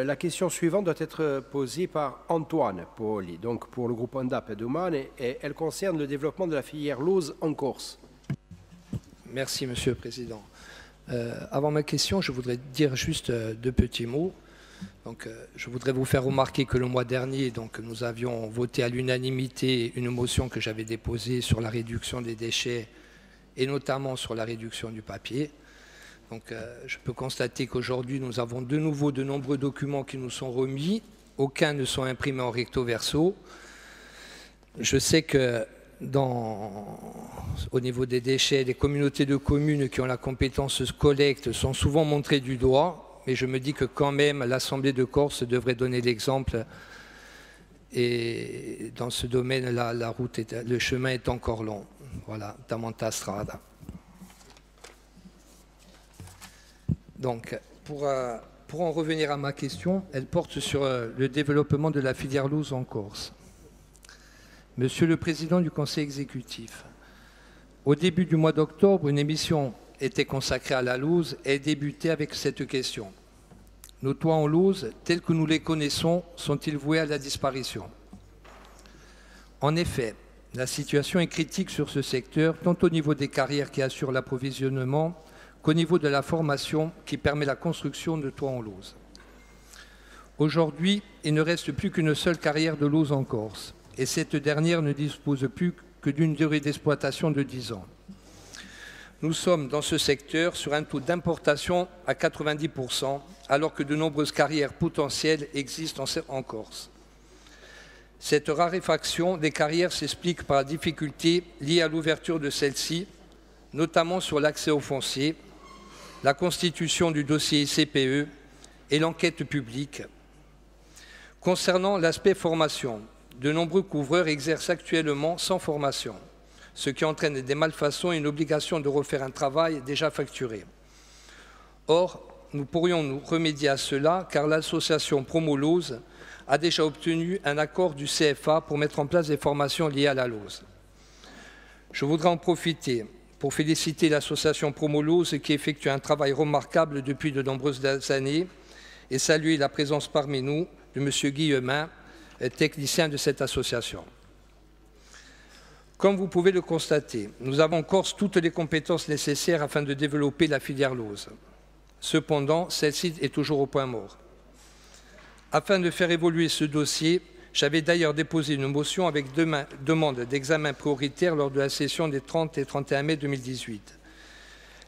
La question suivante doit être posée par Antoine Paoli, donc pour le groupe Ondap Douman, et elle concerne le développement de la filière lauze en Corse. Merci, Monsieur le Président. Avant ma question, je voudrais dire juste deux petits mots. Donc, je voudrais vous faire remarquer que le mois dernier, donc, nous avions voté à l'unanimité une motion que j'avais déposée sur la réduction des déchets et notamment sur la réduction du papier. Donc, je peux constater qu'aujourd'hui, nous avons de nouveau de nombreux documents qui nous sont remis. Aucun ne sont imprimés en recto verso. Je sais que au niveau des déchets, les communautés de communes qui ont la compétence collecte sont souvent montrées du doigt, mais je me dis que quand même l'Assemblée de Corse devrait donner l'exemple. Et dans ce domaine-là, le chemin est encore long. Voilà, Tamanta Strada. Donc, pour en revenir à ma question, elle porte sur le développement de la filière lauze en Corse. Monsieur le Président du Conseil exécutif, au début du mois d'octobre, une émission était consacrée à la lauze et débutait avec cette question. Nos toits en lauze, tels que nous les connaissons, sont-ils voués à la disparition? En effet, la situation est critique sur ce secteur, tant au niveau des carrières qui assurent l'approvisionnement qu'au niveau de la formation qui permet la construction de toits en lauze. Aujourd'hui, il ne reste plus qu'une seule carrière de lauze en Corse, et cette dernière ne dispose plus que d'une durée d'exploitation de 10 ans. Nous sommes dans ce secteur sur un taux d'importation à 90%, alors que de nombreuses carrières potentielles existent en Corse. Cette raréfaction des carrières s'explique par la difficulté liée à l'ouverture de celles-ci, notamment sur l'accès au foncier, la constitution du dossier CPE et l'enquête publique. Concernant l'aspect formation, de nombreux couvreurs exercent actuellement sans formation, ce qui entraîne des malfaçons et une obligation de refaire un travail déjà facturé. Or, nous pourrions nous remédier à cela car l'association Promolose a déjà obtenu un accord du CFA pour mettre en place des formations liées à la lauze. Je voudrais en profiter pour féliciter l'association Promolose qui effectue un travail remarquable depuis de nombreuses années et saluer la présence parmi nous de M. Guillemin, technicien de cette association. Comme vous pouvez le constater, nous avons en Corse toutes les compétences nécessaires afin de développer la filière lauze. Cependant, celle-ci est toujours au point mort. Afin de faire évoluer ce dossier, j'avais d'ailleurs déposé une motion avec demande d'examen prioritaire lors de la session des 30 et 31 mai 2018.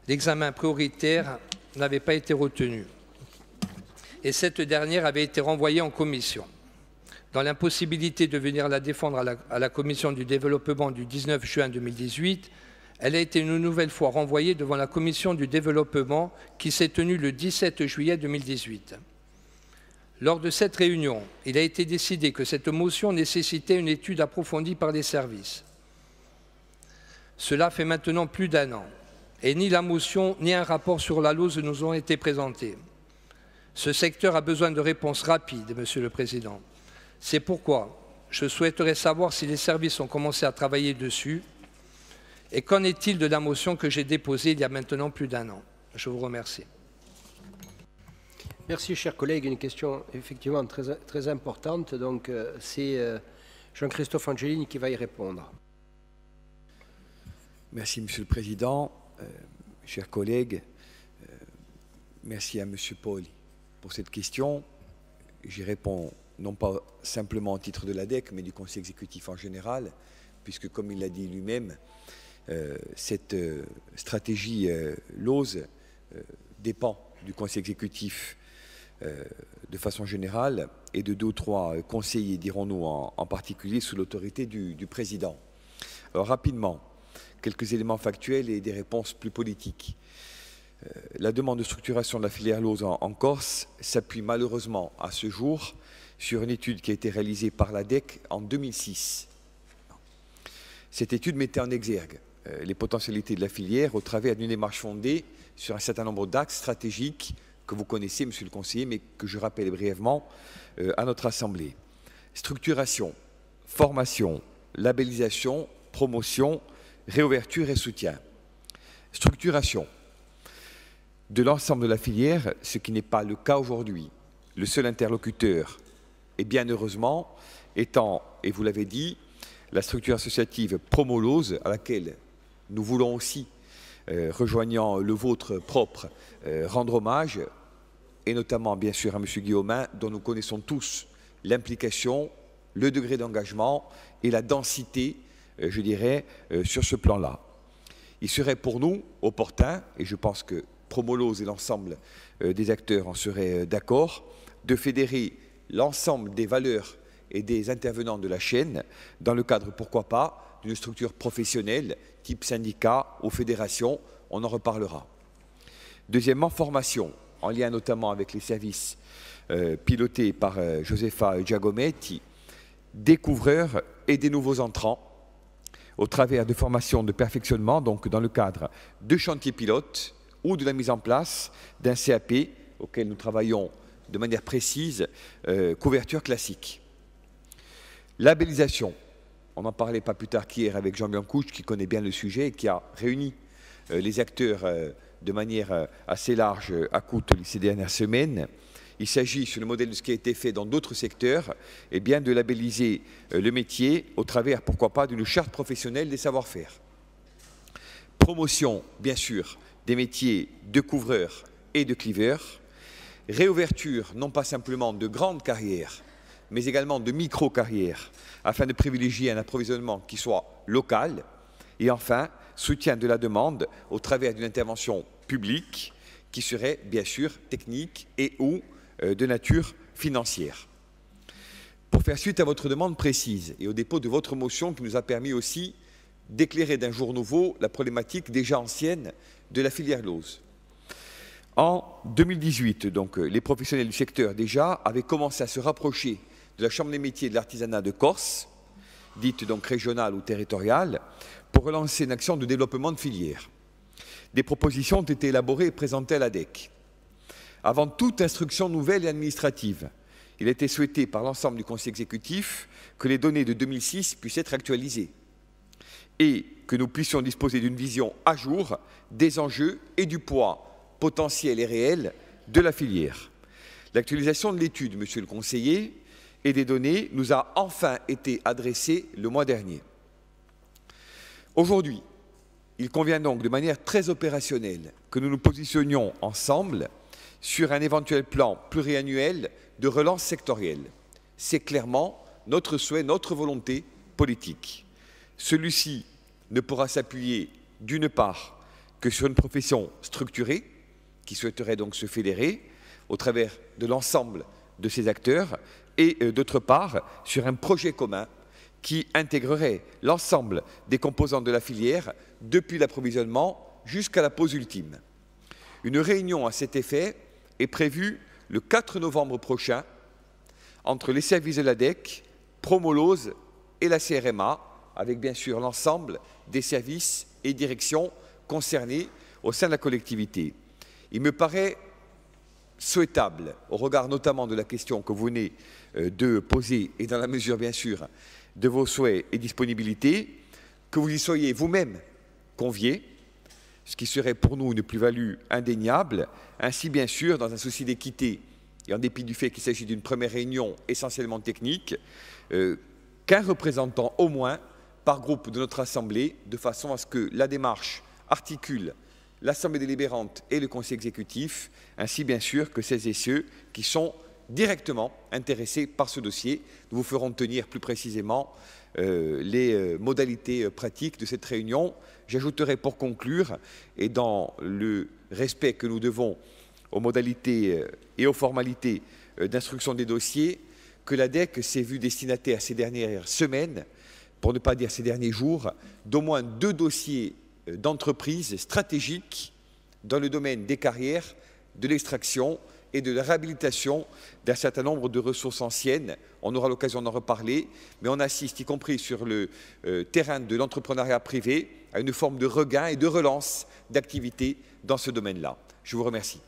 L'examen prioritaire n'avait pas été retenu et cette dernière avait été renvoyée en commission. Dans l'impossibilité de venir la défendre à la commission du développement du 19 juin 2018, elle a été une nouvelle fois renvoyée devant la commission du développement qui s'est tenue le 17 juillet 2018. Lors de cette réunion, il a été décidé que cette motion nécessitait une étude approfondie par les services. Cela fait maintenant plus d'un an, et ni la motion ni un rapport sur la lauze nous ont été présentés. Ce secteur a besoin de réponses rapides, Monsieur le Président. C'est pourquoi je souhaiterais savoir si les services ont commencé à travailler dessus et qu'en est-il de la motion que j'ai déposée il y a maintenant plus d'un an. Je vous remercie. Merci, chers collègues. Une question effectivement très importante. Donc, c'est Jean-Christophe Angelini qui va y répondre. Merci, Monsieur le Président. Chers collègues, merci à Monsieur Paoli pour cette question. J'y réponds non pas simplement au titre de l'ADEC, mais du Conseil exécutif en général, puisque, comme il l'a dit lui-même, cette stratégie lauze dépend du Conseil exécutif de façon générale et de 2 ou 3 conseillers, dirons-nous, en particulier sous l'autorité du Président. Alors, rapidement, quelques éléments factuels et des réponses plus politiques. La demande de structuration de la filière lauze en Corse s'appuie malheureusement à ce jour sur une étude qui a été réalisée par l'ADEC en 2006. Cette étude mettait en exergue les potentialités de la filière au travers d'une démarche fondée sur un certain nombre d'axes stratégiques que vous connaissez, Monsieur le Conseiller, mais que je rappelle brièvement à notre Assemblée. Structuration, formation, labellisation, promotion, réouverture et soutien. Structuration de l'ensemble de la filière, ce qui n'est pas le cas aujourd'hui. le seul interlocuteur, et bien heureusement, étant, et vous l'avez dit, la structure associative Promolose, à laquelle nous voulons aussi, rejoignant le vôtre propre, rendre hommage, et notamment bien sûr à M. Guillaumin, dont nous connaissons tous l'implication, le degré d'engagement et la densité, je dirais, sur ce plan-là. Il serait pour nous opportun, et je pense que Promolose et l'ensemble des acteurs en seraient d'accord, de fédérer l'ensemble des valeurs et des intervenants de la chaîne dans le cadre, pourquoi pas, d'une structure professionnelle, type syndicat ou fédération, on en reparlera. Deuxièmement, formation, en lien notamment avec les services pilotés par Josefa Giacometti, découvreurs et des nouveaux entrants, au travers de formations de perfectionnement, donc dans le cadre de chantiers pilotes ou de la mise en place d'un CAP auquel nous travaillons de manière précise, couverture classique. Labellisation, on n'en parlait pas plus tard qu'hier avec Jean Biancouche qui connaît bien le sujet et qui a réuni les acteurs de manière assez large à Coutts ces dernières semaines. Il s'agit, sur le modèle de ce qui a été fait dans d'autres secteurs, eh bien, de labelliser le métier au travers, pourquoi pas, d'une charte professionnelle des savoir-faire. Promotion, bien sûr, des métiers de couvreurs et de cliveurs. Réouverture, non pas simplement de grandes carrières, mais également de micro-carrières, afin de privilégier un approvisionnement qui soit local. Et enfin, soutien de la demande au travers d'une intervention publique qui serait, bien sûr, technique et ou de nature financière. Pour faire suite à votre demande précise et au dépôt de votre motion qui nous a permis aussi d'éclairer d'un jour nouveau la problématique déjà ancienne de la filière Lose. En 2018, donc, les professionnels du secteur déjà avaient commencé à se rapprocher de la Chambre des métiers et de l'artisanat de Corse, dite donc régionale ou territoriale, pour relancer une action de développement de filière. Des propositions ont été élaborées et présentées à l'ADEC. Avant toute instruction nouvelle et administrative, il a été souhaité par l'ensemble du Conseil exécutif que les données de 2006 puissent être actualisées et que nous puissions disposer d'une vision à jour des enjeux et du poids potentiel et réel de la filière. L'actualisation de l'étude, monsieur le conseiller, et des données nous a enfin été adressée le mois dernier. Aujourd'hui, il convient donc de manière très opérationnelle que nous nous positionnions ensemble sur un éventuel plan pluriannuel de relance sectorielle. C'est clairement notre souhait, notre volonté politique. Celui-ci ne pourra s'appuyer d'une part que sur une profession structurée qui souhaiterait donc se fédérer au travers de l'ensemble de ces acteurs et d'autre part sur un projet commun qui intégrerait l'ensemble des composants de la filière depuis l'approvisionnement jusqu'à la pose ultime. Une réunion à cet effet est prévue le 4 novembre prochain entre les services de l'ADEC, Promolose et la CRMA, avec bien sûr l'ensemble des services et directions concernés au sein de la collectivité. Il me paraît souhaitable, au regard notamment de la question que vous venez de poser et dans la mesure bien sûr de vos souhaits et disponibilités, que vous y soyez vous-même conviés, ce qui serait pour nous une plus-value indéniable, ainsi bien sûr dans un souci d'équité et en dépit du fait qu'il s'agit d'une première réunion essentiellement technique, qu'un représentant au moins par groupe de notre Assemblée, de façon à ce que la démarche articule l'Assemblée délibérante et le Conseil exécutif, ainsi bien sûr que celles et ceux qui sont directement intéressés par ce dossier. Nous vous ferons tenir plus précisément les modalités pratiques de cette réunion. J'ajouterai pour conclure, et dans le respect que nous devons aux modalités et aux formalités d'instruction des dossiers, que l'ADEC s'est vue destinataire ces dernières semaines, pour ne pas dire ces derniers jours, d'au moins 2 dossiers d'entreprises stratégiques dans le domaine des carrières, de l'extraction et de la réhabilitation d'un certain nombre de ressources anciennes. On aura l'occasion d'en reparler, mais on assiste, y compris sur le terrain de l'entrepreneuriat privé, à une forme de regain et de relance d'activité dans ce domaine-là. Je vous remercie.